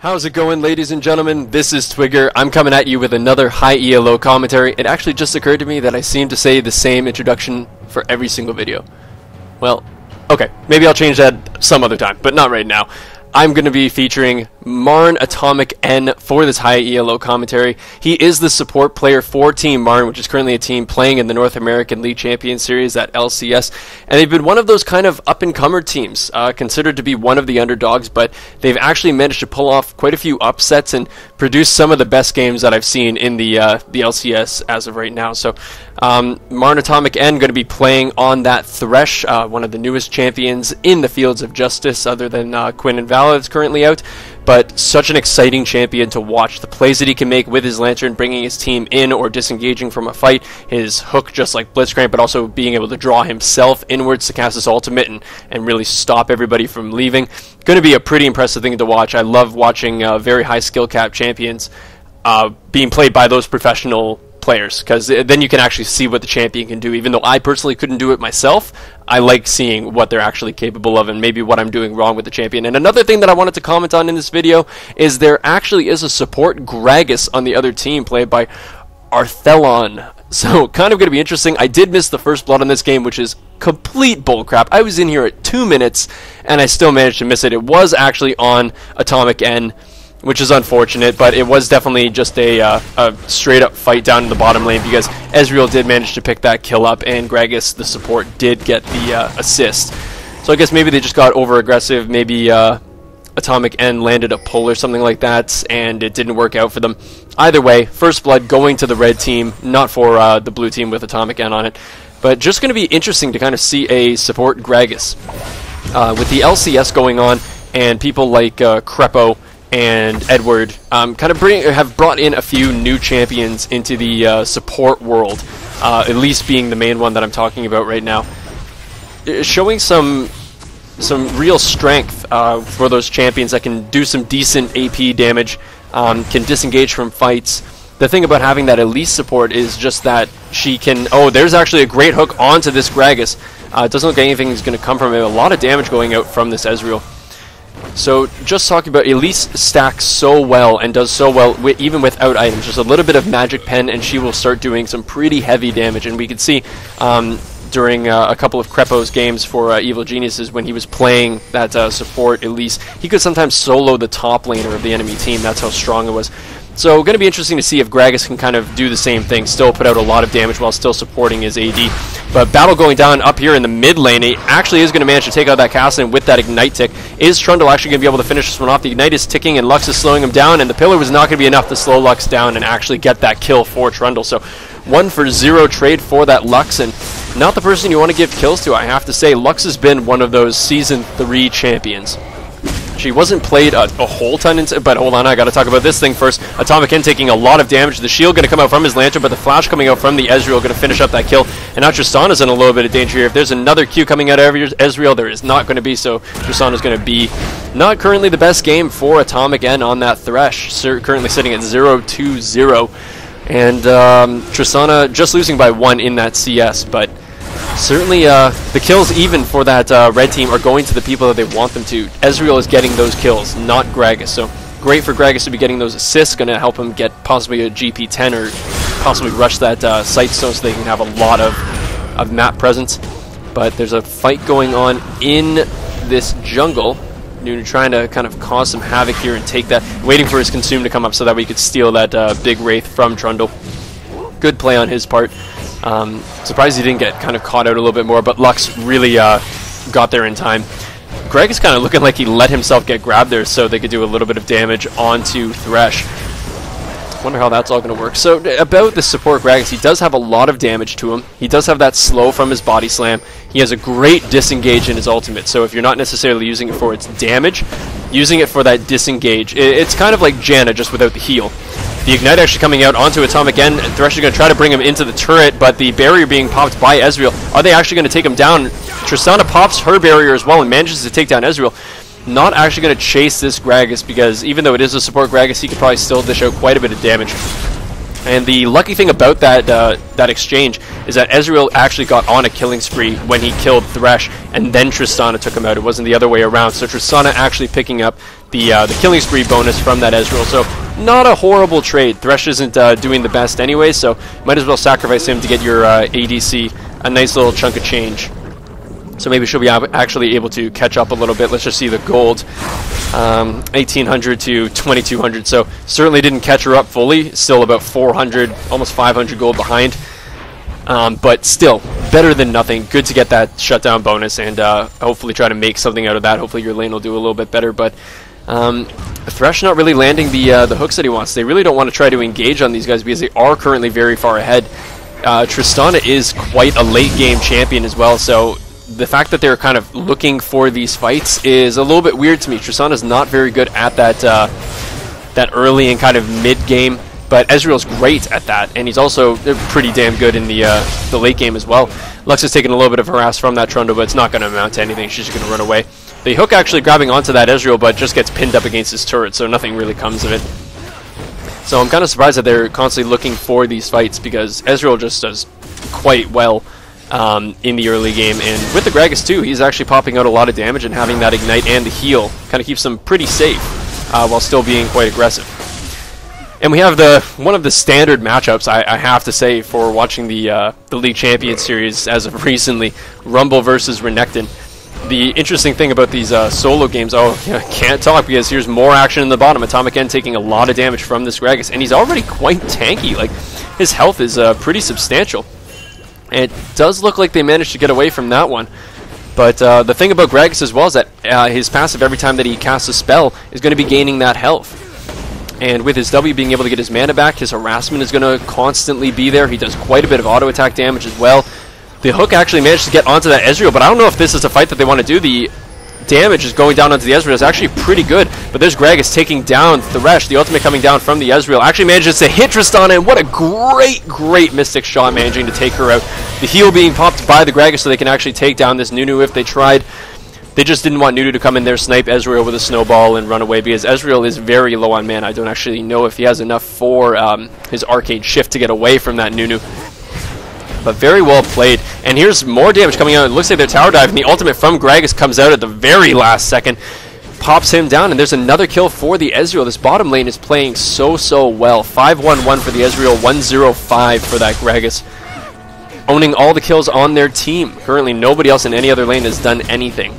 How's it going, ladies and gentlemen? This is Twigger. I'm coming at you with another high ELO commentary. It actually just occurred to me that I seem to say the same introduction for every single video. Well, okay, maybe I'll change that some other time, but not right now. I'm going to be featuring MRN AtomicN for this high ELO commentary. He is the support player for Team MRN, which is currently a team playing in the North American League Champion Series at LCS. And they've been one of those kind of up-and-comer teams, considered to be one of the underdogs, but they've actually managed to pull off quite a few upsets and produce some of the best games that I've seen in the LCS as of right now. So MRN AtomicN going to be playing on that Thresh, one of the newest champions in the Fields of Justice, other than Quinn and Val is currently out. But such an exciting champion to watch. The plays that he can make with his Lantern, bringing his team in or disengaging from a fight, his hook just like Blitzcrank, but also being able to draw himself inwards to cast his ultimate and really stop everybody from leaving. Going to be a pretty impressive thing to watch. I love watching very high skill cap champions being played by those professional players, because then you can actually see what the champion can do. Even though I personally couldn't do it myself, I like seeing what they're actually capable of and maybe what I'm doing wrong with the champion. And another thing that I wanted to comment on in this video is there actually is a support Gragas on the other team played by Arthelon. So kind of going to be interesting. I did miss the first blood on this game, which is complete bullcrap. I was in here at 2 minutes and I still managed to miss it. It was actually on AtomicN, which is unfortunate, but it was definitely just a straight-up fight down in the bottom lane, because Ezreal did manage to pick that kill up, and Gragas, the support, did get the assist. So I guess maybe they just got over-aggressive. Maybe AtomicN landed a pull or something like that, and it didn't work out for them. Either way, first blood going to the red team, not for the blue team with AtomicN on it. But just going to be interesting to kind of see a support Gragas. With the LCS going on, and people like Crepo and Edward kind of have brought in a few new champions into the support world, at least being the main one that I'm talking about right now, showing some real strength for those champions that can do some decent AP damage, can disengage from fights. The thing about having that elite support is just that she can... Oh, there's actually a great hook onto this Gragas. It doesn't look like anything is going to come from it. A lot of damage going out from this Ezreal. So, just talking about, Elise stacks so well and does so well even without items. Just a little bit of Magic Pen and she will start doing some pretty heavy damage. And we could see during a couple of Crepo's games for Evil Geniuses, when he was playing that support Elise, he could sometimes solo the top laner of the enemy team. That's how strong it was. So, going to be interesting to see if Gragas can kind of do the same thing, still put out a lot of damage while still supporting his AD. But battle going down up here in the mid lane. He actually is going to manage to take out that Castlin with that Ignite tick. Is Trundle actually going to be able to finish this one off? The Ignite is ticking and Lux is slowing him down, and the Pillar was not going to be enough to slow Lux down and actually get that kill for Trundle. So 1-for-0 trade for that Lux, and not the person you want to give kills to, I have to say. Lux has been one of those Season 3 champions. She wasn't played a whole ton, but hold on, I gotta talk about this thing first. AtomicN taking a lot of damage. The shield gonna come out from his Lantern, but the flash coming out from the Ezreal gonna finish up that kill. And now Tristana's in a little bit of danger here. If there's another Q coming out of Ezreal, there is not gonna be, so Tristana's gonna be not currently the best game for AtomicN on that Thresh. Currently sitting at 0-2-0. And Tristana just losing by 1 in that CS, but certainly the kills even for that red team are going to the people that they want them to. Ezreal is getting those kills, not Gragas. So great for Gragas to be getting those assists. Going to help him get possibly a GP10 or possibly rush that Sightstone so they can have a lot of map presence. But there's a fight going on in this jungle. Nunu trying to kind of cause some havoc here and take that. Waiting for his Consume to come up so that we could steal that big Wraith from Trundle. Good play on his part. Surprised he didn't get kind of caught out a little bit more, but Lux really got there in time. Greg is kind of looking like he let himself get grabbed there so they could do a little bit of damage onto Thresh. Wonder how that's all going to work. So about the support Gragas, he does have a lot of damage to him. He does have that slow from his body slam. He has a great disengage in his ultimate, so if you're not necessarily using it for its damage, using it for that disengage, it's kind of like Janna just without the heal. The Ignite actually coming out onto AtomicN, and Thresh is going to try to bring him into the turret, but the barrier being popped by Ezreal. Are they actually going to take him down? Tristana pops her barrier as well and manages to take down Ezreal. Not actually going to chase this Gragas, because even though it is a support Gragas, he could probably still dish out quite a bit of damage. And the lucky thing about that exchange is that Ezreal actually got on a killing spree when he killed Thresh, and then Tristana took him out. It wasn't the other way around. So Tristana actually picking up the killing spree bonus from that Ezreal. So not a horrible trade. Thresh isn't doing the best anyway, so might as well sacrifice him to get your ADC a nice little chunk of change. So maybe she'll be actually able to catch up a little bit. Let's just see the gold. 1,800 to 2,200. So certainly didn't catch her up fully. Still about 400, almost 500 gold behind. But still, better than nothing. Good to get that shutdown bonus and hopefully try to make something out of that. Hopefully your lane will do a little bit better. But Thresh not really landing the hooks that he wants. They really don't want to try to engage on these guys because they are currently very far ahead. Tristana is quite a late game champion as well. So the fact that they're kind of looking for these fights is a little bit weird to me. Tristana's not very good at that early and kind of mid-game, but Ezreal's great at that, and he's also pretty damn good in the late game as well. Lux is taking a little bit of harass from that Trundle, but it's not going to amount to anything. She's just going to run away. The hook actually grabbing onto that Ezreal, but just gets pinned up against his turret, so nothing really comes of it. So I'm kind of surprised that they're constantly looking for these fights, because Ezreal just does quite well in the early game, and with the Gragas too, he's actually popping out a lot of damage, and having that ignite and the heal kind of keeps him pretty safe while still being quite aggressive. And we have one of the standard matchups, I have to say, for watching the League Champions series as of recently, Rumble versus Renekton. The interesting thing about these solo games, I can't talk because here's more action in the bottom. AtomicN taking a lot of damage from this Gragas, and he's already quite tanky. Like, his health is pretty substantial. And it does look like they managed to get away from that one. But the thing about Gragas as well is that his passive, every time that he casts a spell, is going to be gaining that health. And with his W being able to get his mana back, his harassment is going to constantly be there. He does quite a bit of auto attack damage as well. The hook actually managed to get onto that Ezreal, but I don't know if this is a fight that they want to do. The damage is going down onto the Ezreal is actually pretty good, but there's Gragas taking down Thresh. The ultimate coming down from the Ezreal actually manages to hit Tristana, and what a great Mystic shot, managing to take her out. The heal being popped by the Gragas so they can actually take down this Nunu if they tried. They just didn't want Nunu to come in there, snipe Ezreal with a snowball, and run away, because Ezreal is very low on mana. I don't actually know if he has enough for his Arcade Shift to get away from that Nunu. But very well played. And here's more damage coming out. It looks like their tower dive, and the ultimate from Gragas comes out at the very last second. Pops him down, and there's another kill for the Ezreal. This bottom lane is playing so well. 5-1-1 for the Ezreal, 1-0-5 for that Gragas. Owning all the kills on their team. Currently, nobody else in any other lane has done anything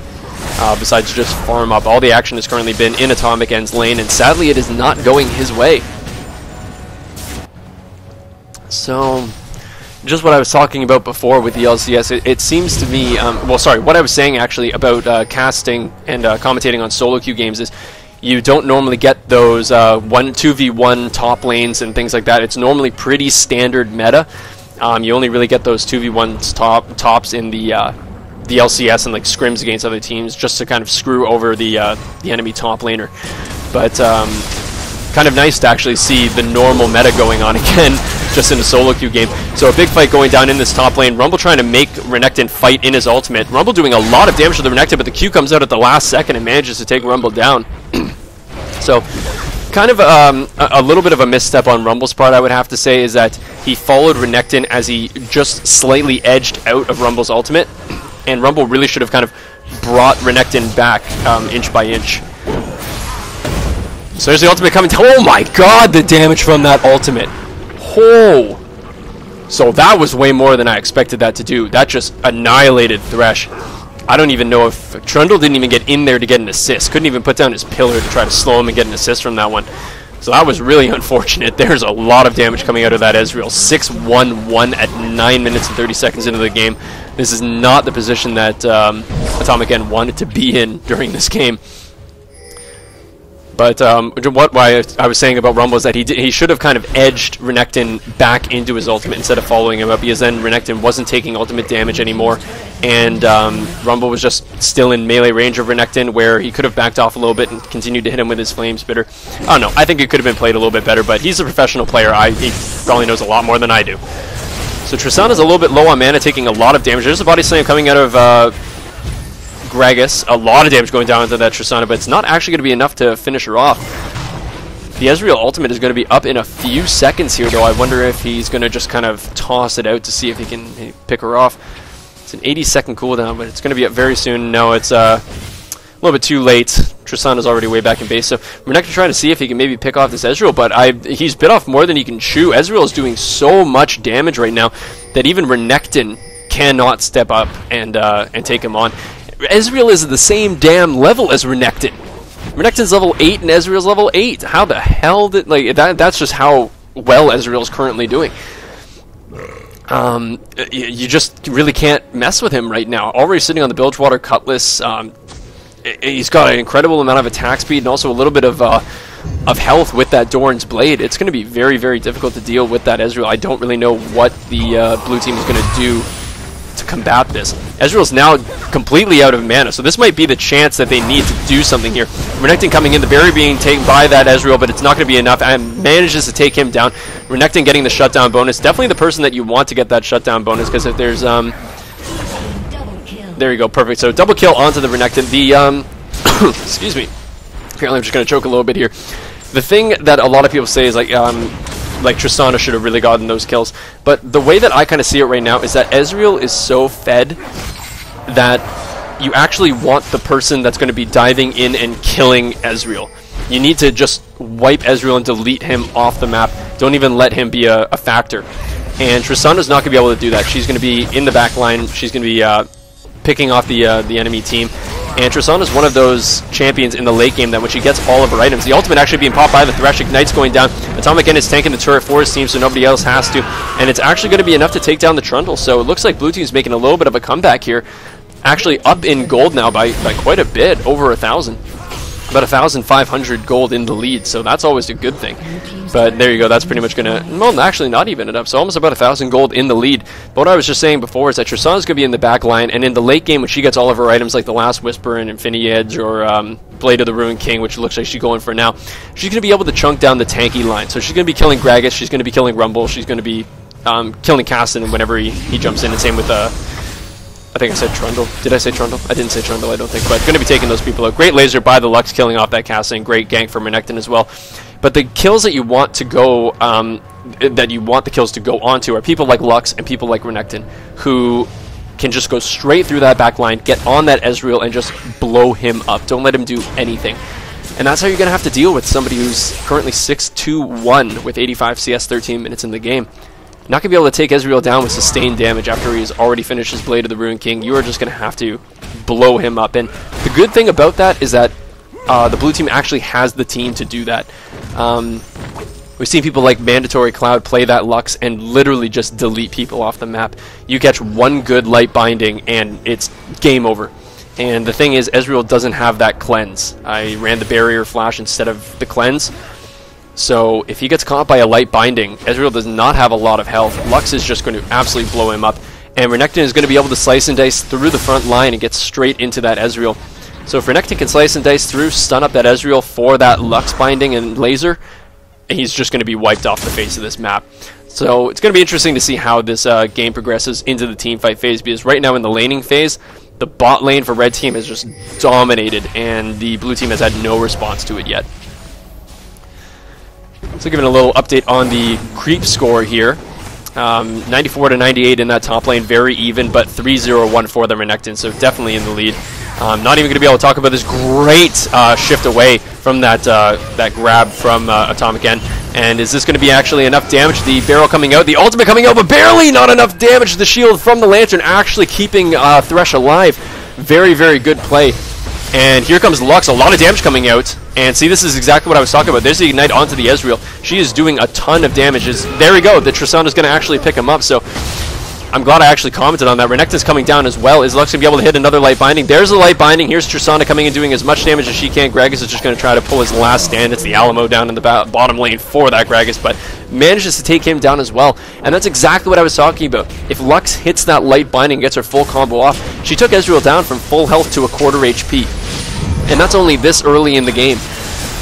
besides just farm up. All the action has currently been in AtomicN's lane, and sadly, it is not going his way. So, just what I was talking about before with the LCS, it seems to me, what I was saying actually about casting and commentating on solo queue games is you don't normally get those 2v1 top lanes and things like that. It's normally pretty standard meta. You only really get those 2v1 tops in the LCS and like scrims against other teams, just to kind of screw over the enemy top laner. But kind of nice to actually see the normal meta going on again, just in a solo queue game. So a big fight going down in this top lane. Rumble trying to make Renekton fight in his ultimate. Rumble doing a lot of damage to the Renekton, but the Q comes out at the last second and manages to take Rumble down. So kind of a little bit of a misstep on Rumble's part, I would have to say, is that he followed Renekton as he just slightly edged out of Rumble's ultimate, and Rumble really should have kind of brought Renekton back inch by inch. So there's the ultimate coming. Oh my god, the damage from that ultimate. Oh! So that was way more than I expected that to do. That just annihilated Thresh. I don't even know if Trundle didn't even get in there to get an assist. Couldn't even put down his pillar to try to slow him and get an assist from that one. So that was really unfortunate. There's a lot of damage coming out of that Ezreal. 6-1-1 at 9 minutes and 30 seconds into the game. This is not the position that AtomicN wanted to be in during this game. But what I was saying about Rumble is that he should have kind of edged Renekton back into his ultimate instead of following him up, because then Renekton wasn't taking ultimate damage anymore, and Rumble was just still in melee range of Renekton, where he could have backed off a little bit and continued to hit him with his Flame Spitter. I don't know. I think it could have been played a little bit better, but he's a professional player. He probably knows a lot more than I do. So Tristana's a little bit low on mana, taking a lot of damage. There's a body slam coming out of Gragas. A lot of damage going down into that Tristana, but it's not actually going to be enough to finish her off. The Ezreal ultimate is going to be up in a few seconds here, though. I wonder if he's going to just kind of toss it out to see if he can pick her off. It's an 80-second cooldown, but it's going to be up very soon. No, it's a little bit too late. Tristana's already way back in base, so Renekton trying to see if he can maybe pick off this Ezreal, but he's bit off more than he can chew. Ezreal is doing so much damage right now that even Renekton cannot step up and take him on. Ezreal is the same damn level as Renekton. Renekton's level 8 and Ezreal's level 8. How the hell did, like, that's just how well Ezreal's currently doing. You just really can't mess with him right now. Already sitting on the Bilgewater Cutlass. He's got an incredible amount of attack speed and also a little bit of health with that Doran's Blade. It's going to be very, very difficult to deal with that Ezreal. I don't really know what the blue team is going to do to combat this. Ezreal's now completely out of mana, so this might be the chance that they need to do something here. Renekton coming in, the berry being taken by that Ezreal, but it's not going to be enough, and manages to take him down. Renekton getting the shutdown bonus. Definitely the person that you want to get that shutdown bonus, because if there's there you go, perfect. So double kill onto the Renekton. The excuse me. Apparently I'm just going to choke a little bit here. The thing that a lot of people say is like Tristana should have really gotten those kills. But the way that I kind of see it right now is that Ezreal is so fed that you actually want the person that's going to be diving in and killing Ezreal. You need to just wipe Ezreal and delete him off the map. Don't even let him be a factor. And Tristana's not going to be able to do that. She's going to be in the back line. She's going to be picking off the enemy team. And Tristana's one of those champions in the late game that when she gets all of her items, the ultimate actually being popped by the Thresh, Ignite's going down. AtomicN is tanking the turret for his team, so nobody else has to. And it's actually going to be enough to take down the Trundle. So it looks like Blue Team's making a little bit of a comeback here. Actually up in gold now by quite a bit, over 1,000. About 1,500 gold in the lead, so that's always a good thing. But there you go, that's pretty much going to, well, actually not even it up, so almost about 1,000 gold in the lead. But what I was just saying before is that Tristana's going to be in the back line, and in the late game when she gets all of her items like the Last Whisper and Infinity Edge or Blade of the Ruined King, which looks like she's going for now, she's going to be able to chunk down the tanky line. So she's going to be killing Gragas, she's going to be killing Rumble, she's going to be killing Caston whenever he jumps in, and same with I think I said Trundle. Did I say Trundle? I didn't say Trundle, I don't think, but going to be taking those people out. Great laser by the Lux, killing off that Casting. Great gank for Renekton as well. But the kills that you want to go, the kills to go onto are people like Lux and people like Renekton, who can just go straight through that back line, get on that Ezreal, and just blow him up. Don't let him do anything. And that's how you're going to have to deal with somebody who's currently 6-2-1 with 85 CS, 13 minutes in the game. Not going to be able to take Ezreal down with sustained damage after he's already finished his Blade of the Ruined King. You are just going to have to blow him up. And the good thing about that is that the blue team actually has the team to do that. We've seen people like Mandatory Cloud play that Lux and literally just delete people off the map. You catch one good light binding and it's game over. And the thing is, Ezreal doesn't have that cleanse. I ran the barrier flash instead of the cleanse. So if he gets caught by a light binding, Ezreal does not have a lot of health. Lux is just going to absolutely blow him up. And Renekton is going to be able to slice and dice through the front line and get straight into that Ezreal. So if Renekton can slice and dice through, stun up that Ezreal for that Lux binding and laser, he's just going to be wiped off the face of this map. So it's going to be interesting to see how this game progresses into the teamfight phase, because right now in the laning phase, the bot lane for red team has just dominated, and the blue team has had no response to it yet. So giving a little update on the creep score here. 94 to 98 in that top lane, very even, but 3-0-1 for the Renekton, so definitely in the lead. Not even going to be able to talk about this great shift away from that grab from AtomicN. And is this going to be actually enough damage? The barrel coming out, the ultimate coming out, but barely not enough damage. The shield from the Lantern actually keeping Thresh alive. Very, very good play. And here comes Lux, a lot of damage coming out. And see, this is exactly what I was talking about. There's the Ignite onto the Ezreal. She is doing a ton of damage. There we go, the Tristana's going to actually pick him up. So I'm glad I actually commented on that. Renekton's coming down as well. Is Lux going to be able to hit another light binding? There's the light binding. Here's Tristana coming and doing as much damage as she can. Gragas is just going to try to pull his last stand. It's the Alamo down in the bottom lane for that Gragas, but manages to take him down as well. And that's exactly what I was talking about. If Lux hits that light binding and gets her full combo off, she took Ezreal down from full health to a quarter HP. And that's only this early in the game.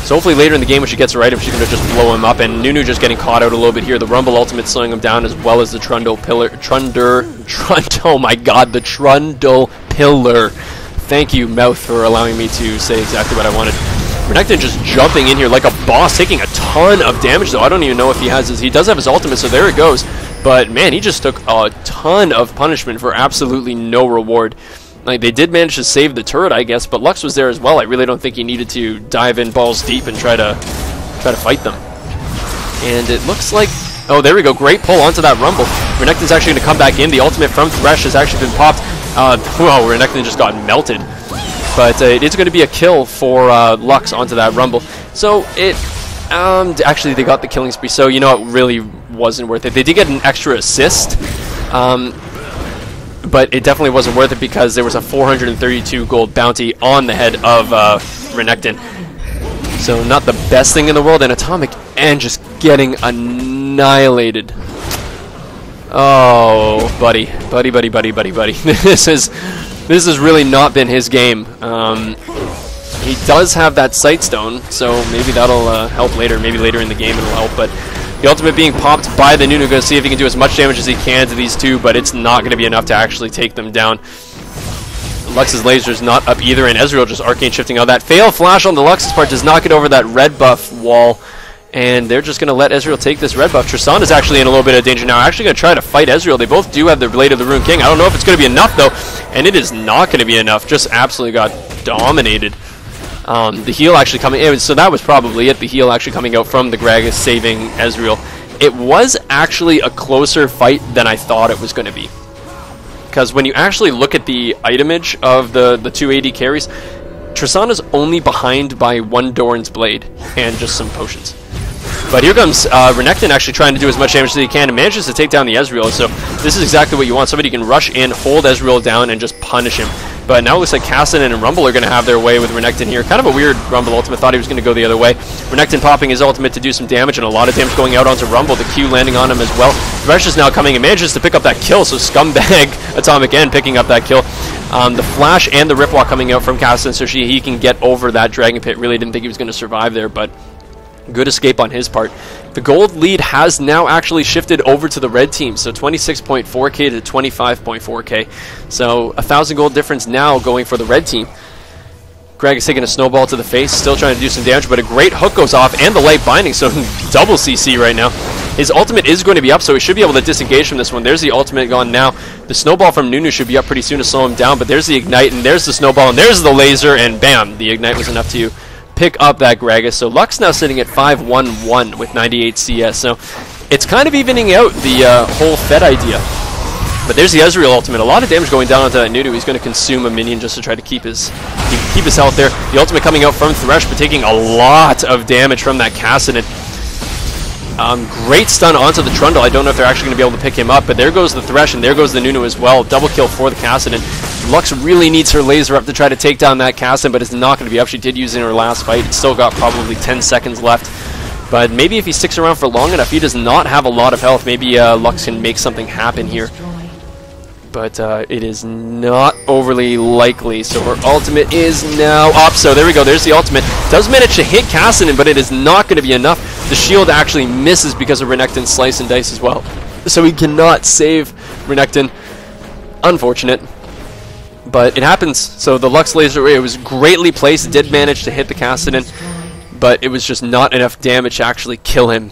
So hopefully later in the game when she gets her item, she's going to just blow him up. And Nunu just getting caught out a little bit here. The Rumble ultimate slowing him down, as well as the Trundle Pillar. Oh my god, the Trundle Pillar. Thank you, Mouth, for allowing me to say exactly what I wanted. Renekton just jumping in here like a boss, taking a ton of damage though. I don't even know if he has his, he does have his ultimate, so there it goes. But man, he just took a ton of punishment for absolutely no reward. Like, they did manage to save the turret, I guess, but Lux was there as well. I really don't think he needed to dive in balls deep and try to fight them. And it looks like, oh, there we go, great pull onto that Rumble. Renekton's actually going to come back in. The ultimate from Thresh has actually been popped. Whoa, Renekton just got melted. But it is going to be a kill for Lux onto that Rumble. So it, actually they got the killing spree, so you know it really wasn't worth it. They did get an extra assist, but it definitely wasn't worth it because there was a 432 gold bounty on the head of Renekton. So not the best thing in the world, and AtomicN just getting annihilated. Oh, buddy. This has really not been his game. He does have that Sight Stone, so maybe that'll help later. Maybe later in the game it'll help, but the ultimate being popped by the Nunu. Going to see if he can do as much damage as he can to these two, but it's not going to be enough to actually take them down. Lux's laser's not up either, and Ezreal just arcane shifting out. That fail flash on the Lux's part does not get over that red buff wall, and they're just going to let Ezreal take this red buff. Tristan is actually in a little bit of danger now. Actually going to try to fight Ezreal. They both do have the Blade of the Rune King. I don't know if it's going to be enough, though, and it is not going to be enough. Just absolutely got dominated. The heal actually coming in, so that was probably it. The heal actually coming out from the Gragas, saving Ezreal. It was actually a closer fight than I thought it was going to be. Because when you actually look at the itemage of the two AD carries, Tristana's only behind by one Doran's Blade and just some potions. But here comes Renekton actually trying to do as much damage as he can and manages to take down the Ezreal. So this is exactly what you want. Somebody can rush in, hold Ezreal down, and just punish him. But now it looks like Kassadin and Rumble are going to have their way with Renekton here. Kind of a weird Rumble ultimate. Thought he was going to go the other way. Renekton popping his ultimate to do some damage, and a lot of damage going out onto Rumble. The Q landing on him as well. Thresh is now coming and manages to pick up that kill. So scumbag AtomicN picking up that kill. The flash and the rip walk coming out from Kassadin, so he can get over that Dragon Pit. Really didn't think he was going to survive there, but good escape on his part. The gold lead has now actually shifted over to the red team, so 26.4k to 25.4k. So 1,000 gold difference now going for the red team. Greg is taking a snowball to the face, still trying to do some damage, but a great hook goes off and the light binding, so double CC right now. His ultimate is going to be up, so he should be able to disengage from this one. There's the ultimate gone now. The snowball from Nunu should be up pretty soon to slow him down, but there's the ignite, and there's the snowball, and there's the laser, and bam, the ignite was enough to pick up that Gragas. So Lux now sitting at 5-1-1 with 98 CS. So it's kind of evening out the whole Fed idea. But there's the Ezreal ultimate. A lot of damage going down onto that Nunu. He's going to consume a minion just to try to keep his health there. The ultimate coming out from Thresh, but taking a lot of damage from that Kassadin. Great stun onto the Trundle. I don't know if they're actually going to be able to pick him up, but there goes the Thresh, and there goes the Nunu as well. Double kill for the Kassadin. Lux really needs her laser up to try to take down that Kassadin, but it's not going to be up. She did use it in her last fight. It's still got probably 10 seconds left. But maybe if he sticks around for long enough, he does not have a lot of health. Maybe Lux can make something happen here. But it is not overly likely. So her ultimate is now up. So there we go. There's the ultimate. Does manage to hit Kassadin, but it is not going to be enough. The shield actually misses because of Renekton's slice and dice as well. So he cannot save Renekton. Unfortunate. But it happens. So the Lux laser, it was greatly placed. It did manage to hit the Kassadin, but it was just not enough damage to actually kill him.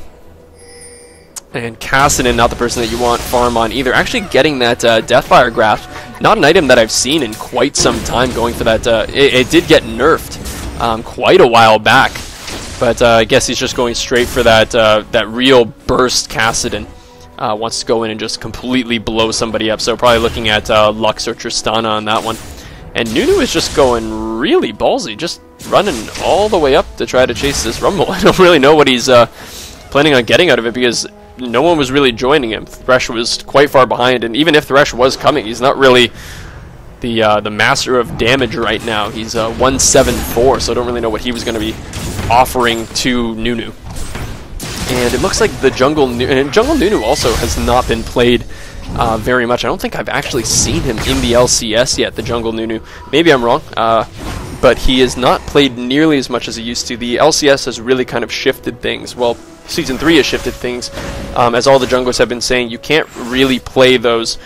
And Kassadin, not the person that you want farm on either. Actually getting that Deathfire Grasp, not an item that I've seen in quite some time going for that. It did get nerfed quite a while back, but I guess he's just going straight for that real burst Kassadin. Wants to go in and just completely blow somebody up. So probably looking at Lux or Tristana on that one. And Nunu is just going really ballsy, just running all the way up to try to chase this Rumble. I don't really know what he's planning on getting out of it because no one was really joining him. Thresh was quite far behind, and even if Thresh was coming, he's not really the master of damage right now. He's 174, so I don't really know what he was going to be offering to Nunu. And it looks like the Jungle Nunu also has not been played very much. I don't think I've actually seen him in the LCS yet, the Jungle Nunu. Maybe I'm wrong, but he is not played nearly as much as he used to. The LCS has really kind of shifted things. Well, Season 3 has shifted things. As all the junglers have been saying, you can't really play those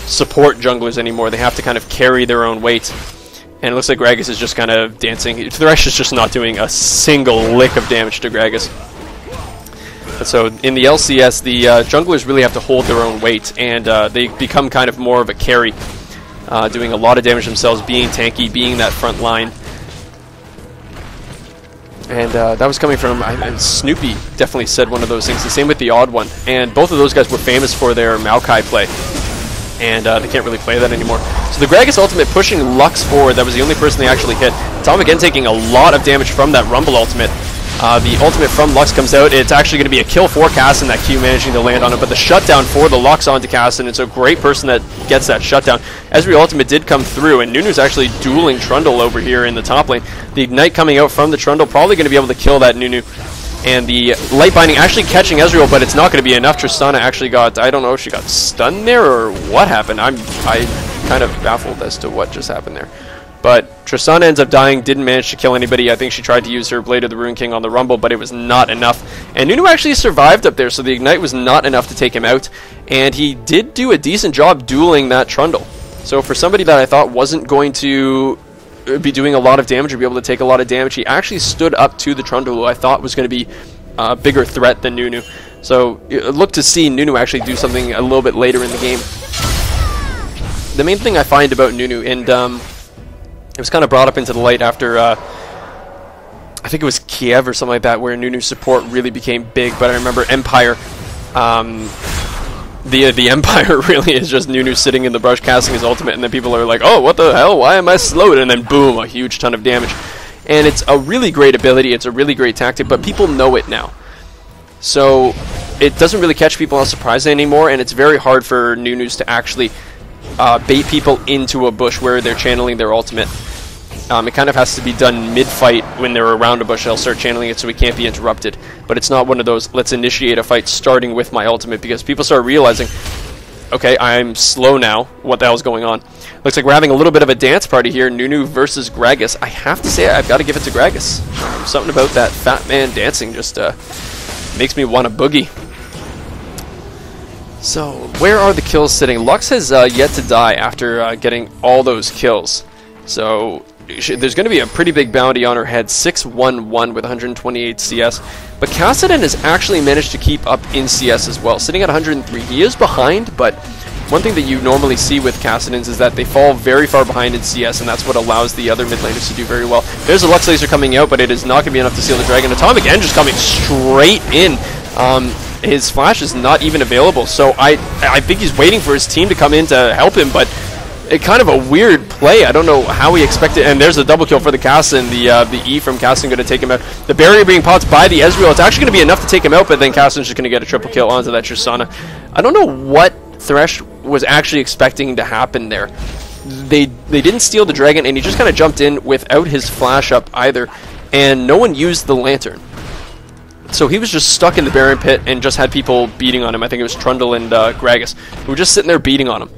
support junglers anymore. They have to kind of carry their own weight. And it looks like Gragas is just kind of dancing. Thresh is just not doing a single lick of damage to Gragas. And so in the LCS, the junglers really have to hold their own weight, and they become kind of more of a carry, doing a lot of damage themselves, being tanky, being that front line. And that was coming from, Snoopy definitely said one of those things. The same with the Odd One. And both of those guys were famous for their Maokai play. And they can't really play that anymore. So the Gragas ultimate pushing Lux forward. That was the only person they actually hit. AtomicN taking a lot of damage from that Rumble ultimate. The ultimate from Lux comes out. It's actually going to be a kill for Cassin, that Q managing to land on it, but the shutdown for the Lux onto Cassin. It's a great person that gets that shutdown. Ezreal ultimate did come through, and Nunu's actually dueling Trundle over here in the top lane. The Ignite coming out from the Trundle, probably going to be able to kill that Nunu. And the Light Binding actually catching Ezreal, but it's not going to be enough. Tristana actually got, I don't know if she got stunned there or what happened. I'm kind of baffled as to what just happened there. But Tristana ends up dying, didn't manage to kill anybody. I think she tried to use her Blade of the Rune King on the Rumble, but it was not enough. And Nunu actually survived up there, so the Ignite was not enough to take him out. And he did do a decent job dueling that Trundle. So for somebody that I thought wasn't going to be doing a lot of damage or be able to take a lot of damage, he actually stood up to the Trundle, who I thought was going to be a bigger threat than Nunu. So look to see Nunu actually do something a little bit later in the game. The main thing I find about Nunu, and it was kind of brought up into the light after, I think it was Kiev or something like that, where Nunu's support really became big. But I remember Empire, the Empire really is just Nunu sitting in the brush casting his ultimate, and then people are like, oh, what the hell, why am I slowed? And then boom, a huge ton of damage. And it's a really great ability, it's a really great tactic, but people know it now. So it doesn't really catch people on surprise anymore, and it's very hard for Nunus to actually bait people into a bush where they're channeling their ultimate. It kind of has to be done mid-fight when they're around a bush. They'll start channeling it so we can't be interrupted. But it's not one of those, let's initiate a fight starting with my ultimate, because people start realizing, okay, I'm slow now. What the hell's going on? Looks like we're having a little bit of a dance party here. Nunu versus Gragas. I have to say, I've got to give it to Gragas. Something about that fat man dancing just makes me want to boogie. So, where are the kills sitting? Lux has yet to die after getting all those kills. So, there's going to be a pretty big bounty on her head, 611 with 128 CS. But Kassadin has actually managed to keep up in CS as well, sitting at 103. He is behind, but one thing that you normally see with Kassadins is that they fall very far behind in CS, and that's what allows the other mid laners to do very well. There's a Lux Laser coming out, but it is not going to be enough to seal the Dragon. AtomicN just coming straight in. His flash is not even available, so I think he's waiting for his team to come in to help him, but it kind of a weird play. I don't know how he expected, and there's a double kill for the Kassadin. The E from Kassadin going to take him out. The barrier being popped by the Ezreal. It's actually going to be enough to take him out, but then Kassadin's just going to get a triple kill onto that Tristana. I don't know what Thresh was actually expecting to happen there. They didn't steal the dragon, and he just kind of jumped in without his flash up either, and no one used the lantern. So he was just stuck in the Baron pit and just had people beating on him. I think it was Trundle and Gragas, who were just sitting there beating on him.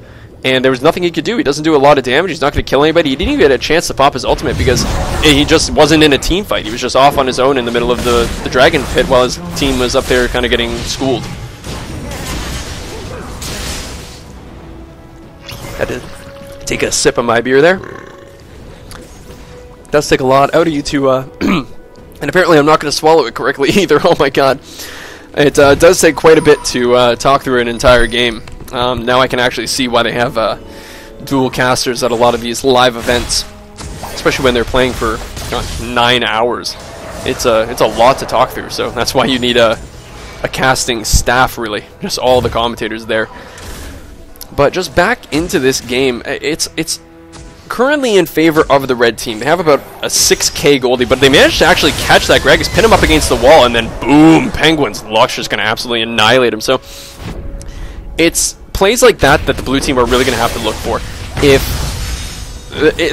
And there was nothing he could do. He doesn't do a lot of damage. He's not going to kill anybody. He didn't even get a chance to pop his ultimate because he just wasn't in a team fight. He was just off on his own in the middle of the dragon pit while his team was up there kind of getting schooled. Had to take a sip of my beer there. It does take a lot out of you to... And apparently I'm not going to swallow it correctly either. Oh my god. It does take quite a bit to talk through an entire game. Now I can actually see why they have dual casters at a lot of these live events. Especially when they're playing for 9 hours. It's a lot to talk through, so that's why you need a casting staff, really. Just all the commentators there. But just back into this game, it's currently in favor of the red team. They have about a 6k goldie, but they managed to actually catch that Gragas, pin him up against the wall, and then boom, Penguins. Lux just going to absolutely annihilate him. So it's plays like that that the blue team are really going to have to look for. If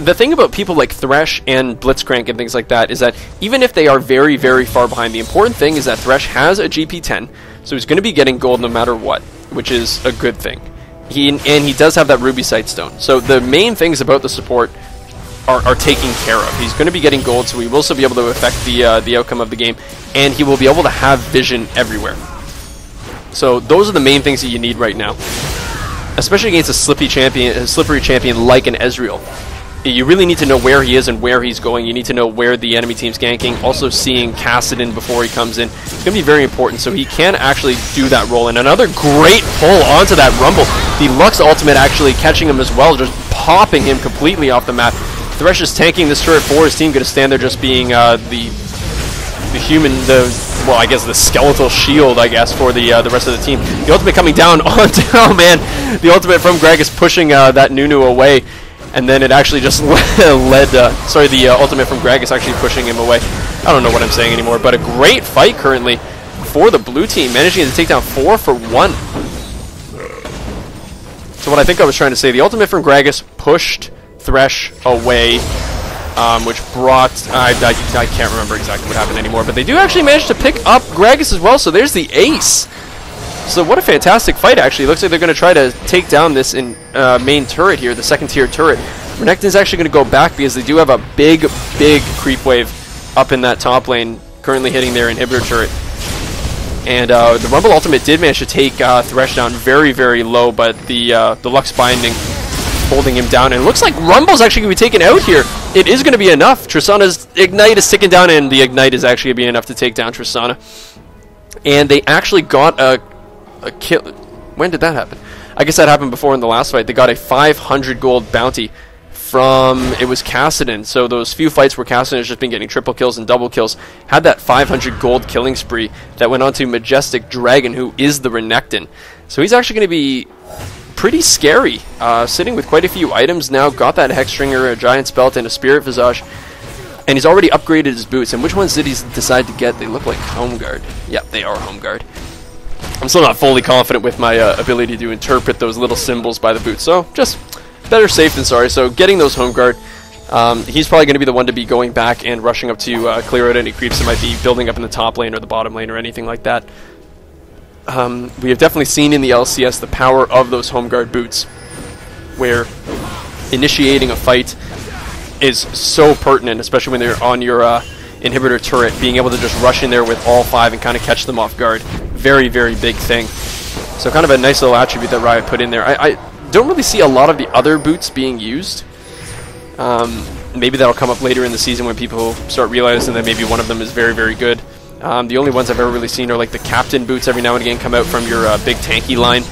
the thing about people like Thresh and Blitzcrank and things like that is that even if they are very, very far behind, the important thing is that Thresh has a GP10, so he's going to be getting gold no matter what, which is a good thing. He does have that Ruby Sightstone. So the main things about the support are taken care of. He's going to be getting gold, so he will still be able to affect the outcome of the game, and he will be able to have vision everywhere. So those are the main things that you need right now, especially against a slippery champion like an Ezreal. you really need to know where he is and where he's going. You need to know where the enemy team's ganking. Also seeing Kassadin before he comes in. It's going to be very important, so he can actually do that roll. And another great pull onto that Rumble. The Lux ultimate actually catching him as well, just popping him completely off the map. Thresh is tanking this turret for his team, going to stand there just being the human, well, I guess the skeletal shield, I guess, for the rest of the team. The ultimate coming down onto, oh man, the ultimate from Greg is pushing that Nunu away. And then it actually just the ultimate from Greg is actually pushing him away. I don't know what I'm saying anymore, but a great fight currently for the blue team, managing to take down 4 for 1. So what I think I was trying to say, the ultimate from Gragas pushed Thresh away, which brought, I can't remember exactly what happened anymore, but they do actually manage to pick up Gragas as well, so there's the ace. So what a fantastic fight, actually. Looks like they're going to try to take down this main turret here, the second tier turret. Renekton's actually going to go back because they do have a big creep wave up in that top lane, currently hitting their inhibitor turret. And the Rumble ultimate did manage to take Thresh down very low, but the Lux binding holding him down. And it looks like Rumble's actually going to be taken out here. It is going to be enough. Tristana's Ignite is ticking down, and the Ignite is actually going to be enough to take down Tristana. And they actually got a kill. When did that happen? I guess that happened before in the last fight. They got a 500 gold bounty from, it was Kassadin. So those few fights where Kassadin has just been getting triple kills and double kills, had that 500 gold killing spree that went on to Majestic Dragon, who is the Renekton. So he's actually going to be pretty scary, sitting with quite a few items now. Got that Hexstringer, a Giant's Belt, and a Spirit Visage. And he's already upgraded his boots. And which ones did he decide to get? They look like Home Guard. Yep, they are Home Guard. I'm still not fully confident with my ability to interpret those little symbols by the boots, so just better safe than sorry. So getting those Home Guard, he's probably going to be the one to be going back and rushing up to clear out any creeps that might be building up in the top lane or the bottom lane or anything like that. We have definitely seen in the LCS the power of those Home Guard boots, where initiating a fight is so pertinent, especially when they're on your inhibitor turret, being able to just rush in there with all 5 and kind of catch them off guard. Very big thing. So kind of a nice little attribute that Riot put in there. I don't really see a lot of the other boots being used. Maybe that'll come up later in the season when people start realizing that maybe one of them is very good. The only ones I've ever really seen are like the Captain boots every now and again come out from your big tanky line.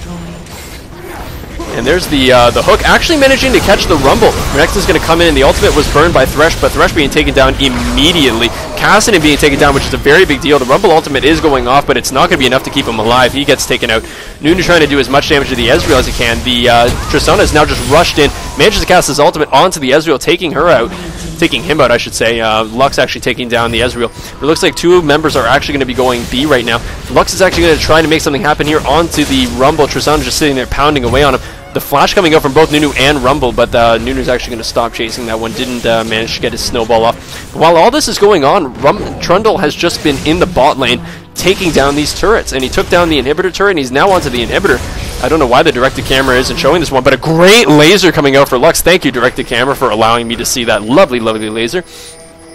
And there's the hook actually managing to catch the Rumble. Renekton's going to come in. The ultimate was burned by Thresh, but Thresh being taken down immediately. Kassadin being taken down, which is a very big deal. The Rumble ultimate is going off, but it's not going to be enough to keep him alive. He gets taken out. Nunu trying to do as much damage to the Ezreal as he can. The Tristana is now just rushed in, manages to cast his ultimate onto the Ezreal, taking her out. Taking him out, I should say. Lux actually taking down the Ezreal. It looks like 2 members are actually going to be going B right now. Lux is actually going to try to make something happen here onto the Rumble. Tristana just sitting there pounding away on him. The flash coming out from both Nunu and Rumble, but Nunu's actually going to stop chasing that one. Didn't manage to get his snowball off. But while all this is going on, Trundle has just been in the bot lane taking down these turrets, and he took down the inhibitor turret, and he's now onto the inhibitor. I don't know why the directed camera isn't showing this one, but a great laser coming out for Lux. Thank you, directed camera, for allowing me to see that lovely laser.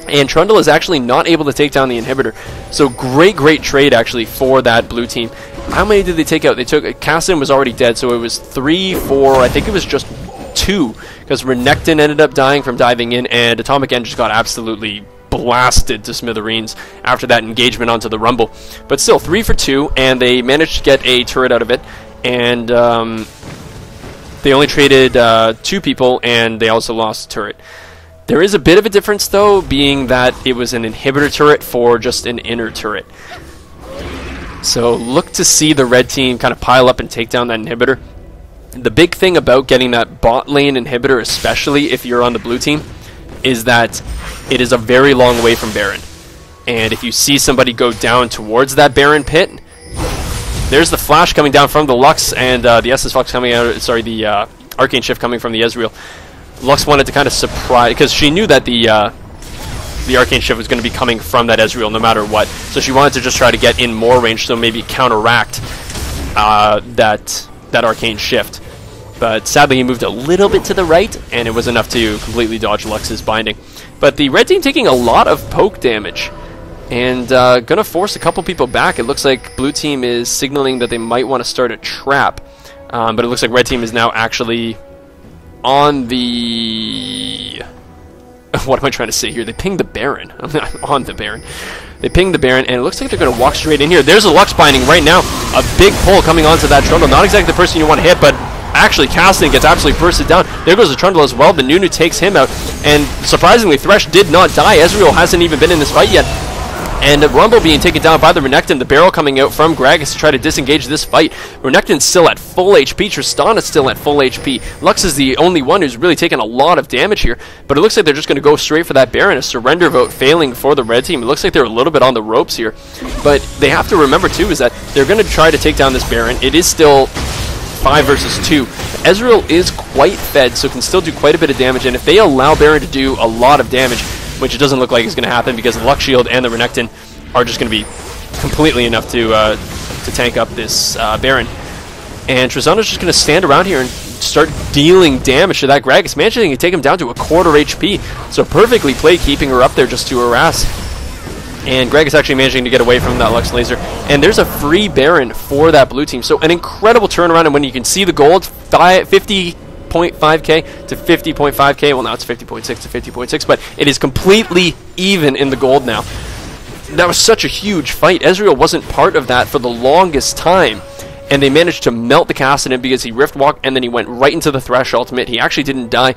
And Trundle is actually not able to take down the inhibitor. So great trade, actually, for that blue team. How many did they take out? They took... Kassadin was already dead, so it was 3, 4... I think it was just 2, because Renekton ended up dying from diving in, and AtomicN just got absolutely blasted to smithereens after that engagement onto the Rumble. But still, 3 for 2, and they managed to get a turret out of it. And they only traded 2 people, and they also lost a turret. There is a bit of a difference, though, being that it was an inhibitor turret for just an inner turret. So look to see the red team kind of pile up and take down that inhibitor. The big thing about getting that bot lane inhibitor, especially if you're on the blue team, is that it is a very long way from Baron. And if you see somebody go down towards that Baron pit, there's the flash coming down from the Lux, and the Estus Fox coming out, sorry, the Arcane Shift coming from the Ezreal. Lux wanted to kind of surprise, because she knew that the Arcane Shift was going to be coming from that Ezreal no matter what. So she wanted to just try to get in more range, so maybe counteract that Arcane Shift. But sadly he moved a little bit to the right, and it was enough to completely dodge Lux's binding. But the red team taking a lot of poke damage, and gonna force a couple people back. It looks like blue team is signaling that they might want to start a trap. But it looks like red team is now actually on the... What am I trying to say here? They pinged the Baron. I'm not on the Baron. They pinged the Baron, and it looks like they're going to walk straight in here. There's a Lux binding right now. A big pull coming onto that Trundle. Not exactly the person you want to hit, but actually Cassidy gets absolutely bursted down. There goes the Trundle as well. The Nunu takes him out, and surprisingly, Thresh did not die. Ezreal hasn't even been in this fight yet. And Rumble being taken down by the Renekton, the barrel coming out from Gragas to try to disengage this fight. Renekton's still at full HP, Tristana's still at full HP. Lux is the only one who's really taken a lot of damage here, but it looks like they're just going to go straight for that Baron. A surrender vote failing for the red team. It looks like they're a little bit on the ropes here, but they have to remember too is that they're going to try to take down this Baron. It is still 5 versus 2. Ezreal is quite fed, so can still do quite a bit of damage, and if they allow Baron to do a lot of damage, which it doesn't look like is going to happen because the Lux Shield and the Renekton are just going to be completely enough to tank up this Baron. And Tristana's just going to stand around here and start dealing damage to that Gragas, managing to take him down to a quarter HP. So perfectly played, keeping her up there just to harass. And Gragas actually managing to get away from that Lux Laser. And there's a free Baron for that blue team. So an incredible turnaround, and when you can see the gold, 50.5k to 50.5k. Well, now it's 50.6 to 50.6, but it is completely even in the gold now. That was such a huge fight. Ezreal wasn't part of that for the longest time, and they managed to melt the Cassidy because he Rift Walk, and then he went right into the Thresh ultimate. He actually didn't die.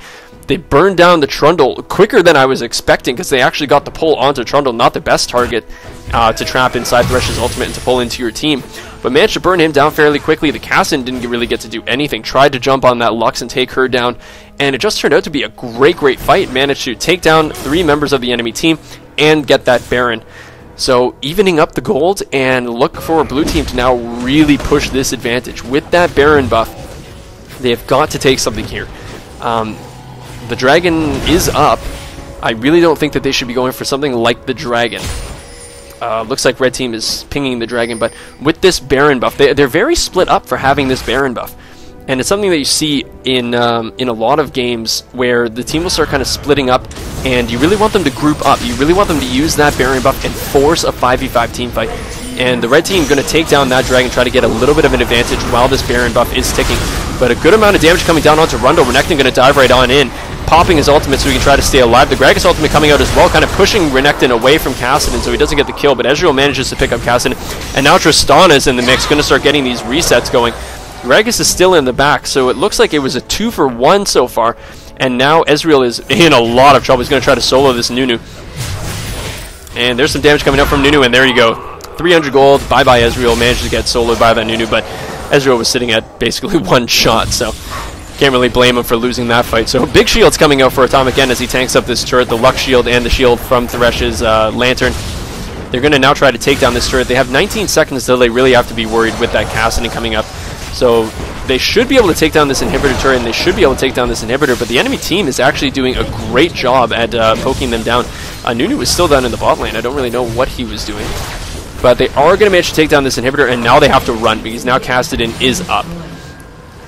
They burned down the Trundle quicker than I was expecting because they actually got the pull onto Trundle, not the best target to trap inside Thresh's ultimate and to pull into your team. But managed to burn him down fairly quickly. The Cassidy didn't really get to do anything. Tried to jump on that Lux and take her down, and it just turned out to be a great fight. Managed to take down 3 members of the enemy team and get that Baron. So evening up the gold, and look for a blue team to now really push this advantage. With that Baron buff, they have got to take something here. The Dragon is up. I really don't think that they should be going for something like the Dragon. Looks like red team is pinging the Dragon, but with this Baron buff, they're very split up for having this Baron buff. And it's something that you see in a lot of games where the team will start kind of splitting up, and you really want them to group up. You really want them to use that Baron buff and force a 5v5 team fight. And the red team going to take down that Dragon, try to get a little bit of an advantage while this Baron buff is ticking. But a good amount of damage coming down onto Rundle. Renekton going to dive right on in, popping his ultimate so he can try to stay alive. The Gragas ultimate coming out as well, kind of pushing Renekton away from Cassidy so he doesn't get the kill, but Ezreal manages to pick up Cassidy. And now Tristana is in the mix, going to start getting these resets going. Gragas is still in the back, so it looks like it was a 2-for-1 so far, and now Ezreal is in a lot of trouble. He's going to try to solo this Nunu. And there's some damage coming up from Nunu, and there you go. 300 gold, bye-bye Ezreal, managed to get soloed by that Nunu, but Ezreal was sitting at basically 1 shot, so can't really blame him for losing that fight. So big shield's coming out for AtomicN as he tanks up this turret, the Lux Shield and the shield from Thresh's Lantern. They're going to now try to take down this turret. They have 19 seconds till they really have to be worried with that Cassidy coming up. So they should be able to take down this inhibitor turret, and they should be able to take down this inhibitor, but the enemy team is actually doing a great job at poking them down. Nunu was still down in the bot lane. I don't really know what he was doing. But they are going to manage to take down this inhibitor, and now they have to run because now Cassidy is up.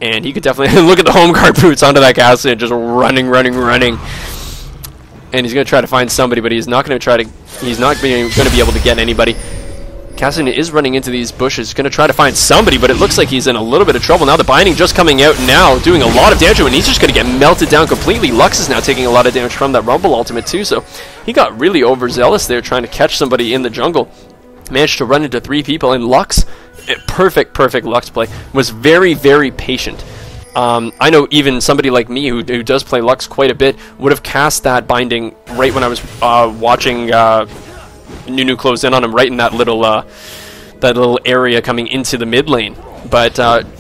And he could definitely look at the home guard boots onto that Cassidy, just running. And he's going to try to find somebody, but he's not going to be able to get anybody. Cassidy is running into these bushes, going to try to find somebody, but it looks like he's in a little bit of trouble. Now the binding just coming out now, doing a lot of damage, and he's just going to get melted down completely. Lux is now taking a lot of damage from that Rumble ultimate too, so he got really overzealous there trying to catch somebody in the jungle. Managed to run into 3 people, and Lux, perfect Lux play, was very patient. I know even somebody like me who does play Lux quite a bit would have cast that binding right when I was watching Nunu close in on him, right in that little area coming into the mid lane. But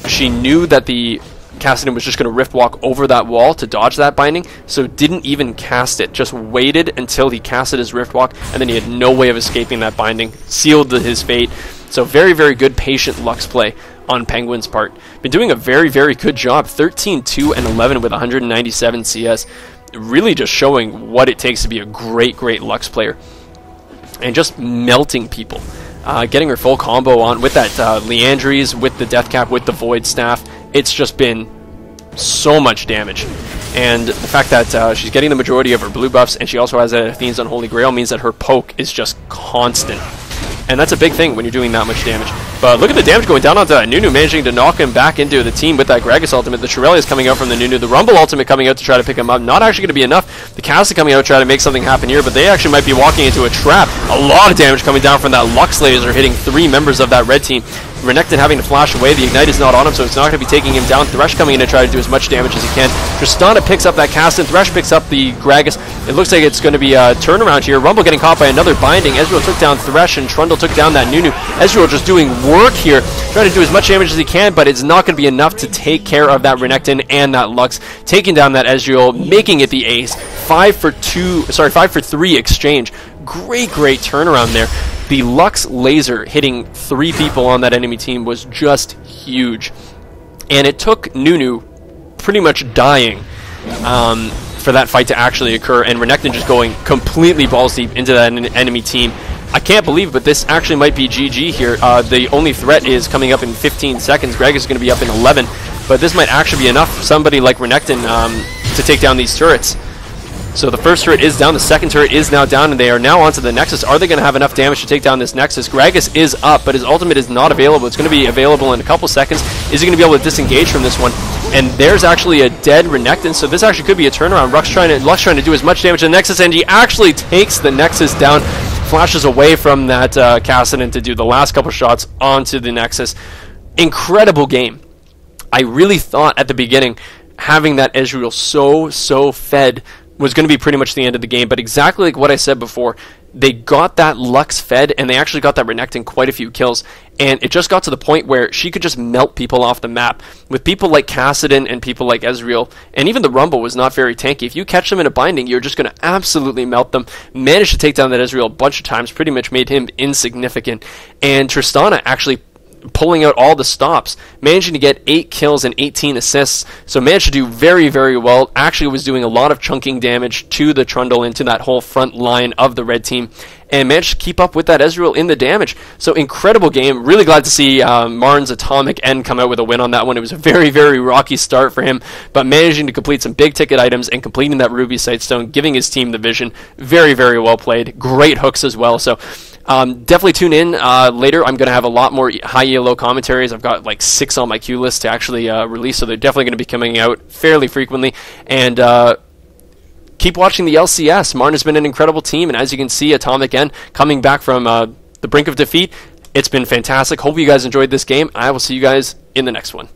she knew that the Cassidy was just going to Rift Walk over that wall to dodge that binding, so didn't even cast it. Just waited until he casted his Rift Walk, and then he had no way of escaping that binding. Sealed his fate. So very good patient Lux play on Penguin's part. Been doing a very good job. 13-2-11 with 197 CS. Really just showing what it takes to be a great Lux player. And just melting people. Getting her full combo on with that Leandries, with the Death Cap, with the Void Staff. It's just been so much damage. And the fact that she's getting the majority of her blue buffs, and she also has Athene's Unholy Grail, means that her poke is just constant. and that's a big thing when you're doing that much damage. But look at the damage going down onto that Nunu, managing to knock him back into the team with that Gragas ultimate. The Shurelya is coming out from the Nunu. The Rumble ultimate coming out to try to pick him up. Not actually going to be enough. The Cast coming out to try to make something happen here, but they actually might be walking into a trap. A lot of damage coming down from that Lux laser, hitting 3 members of that red team. Renekton having to flash away. The Ignite is not on him, so it's not going to be taking him down. Thresh coming in to try to do as much damage as he can. Tristana picks up that cast, and Thresh picks up the Gragas. It looks like it's going to be a turnaround here. Rumble getting caught by another binding. Ezreal took down Thresh, and Trundle took down that Nunu. Ezreal just doing work here, trying to do as much damage as he can, but it's not going to be enough to take care of that Renekton and that Lux. Taking down that Ezreal, making it the ace. 5 for 3 exchange. Great turnaround there. The Lux laser hitting 3 people on that enemy team was just huge. And it took Nunu pretty much dying for that fight to actually occur, and Renekton just going completely balls deep into that enemy team. I can't believe, but this actually might be GG here. The only threat is coming up in 15 seconds. Greg is going to be up in 11, but this might actually be enough for somebody like Renekton to take down these turrets. So the first turret is down, the second turret is now down, and they are now onto the Nexus. Are they going to have enough damage to take down this Nexus? Gragas is up, but his ultimate is not available. It's going to be available in a couple seconds. Is he going to be able to disengage from this one? And there's actually a dead Renekton, so this actually could be a turnaround. Lux trying to do as much damage to the Nexus, and he actually takes the Nexus down, flashes away from that Kassadin to do the last couple shots onto the Nexus. Incredible game. I really thought at the beginning having that Ezreal so fed was going to be pretty much the end of the game, but exactly like what I said before, they got that Lux fed, and they actually got that Renekton quite a few kills, and it just got to the point where she could just melt people off the map. With people like Kassadin and people like Ezreal, and even the Rumble was not very tanky. If you catch them in a binding, you're just going to absolutely melt them. Managed to take down that Ezreal a bunch of times, pretty much made him insignificant, and Tristana actually pulling out all the stops, managing to get 8 kills and 18 assists, so managed to do very well. Actually was doing a lot of chunking damage to the Trundle into that whole front line of the red team, and managed to keep up with that Ezreal in the damage. So incredible game. Really glad to see MRN's AtomicN come out with a win on that one. It was a very rocky start for him, but managing to complete some big ticket items and completing that Ruby Sightstone, giving his team the vision. Very well played. Great hooks as well. So definitely tune in later. I'm going to have a lot more high ELO commentaries. I've got like 6 on my queue list to actually release, so they're definitely going to be coming out fairly frequently. And keep watching the LCS. MRN has been an incredible team, and as you can see, AtomicN coming back from the brink of defeat. It's been fantastic. Hope you guys enjoyed this game. I will see you guys in the next one.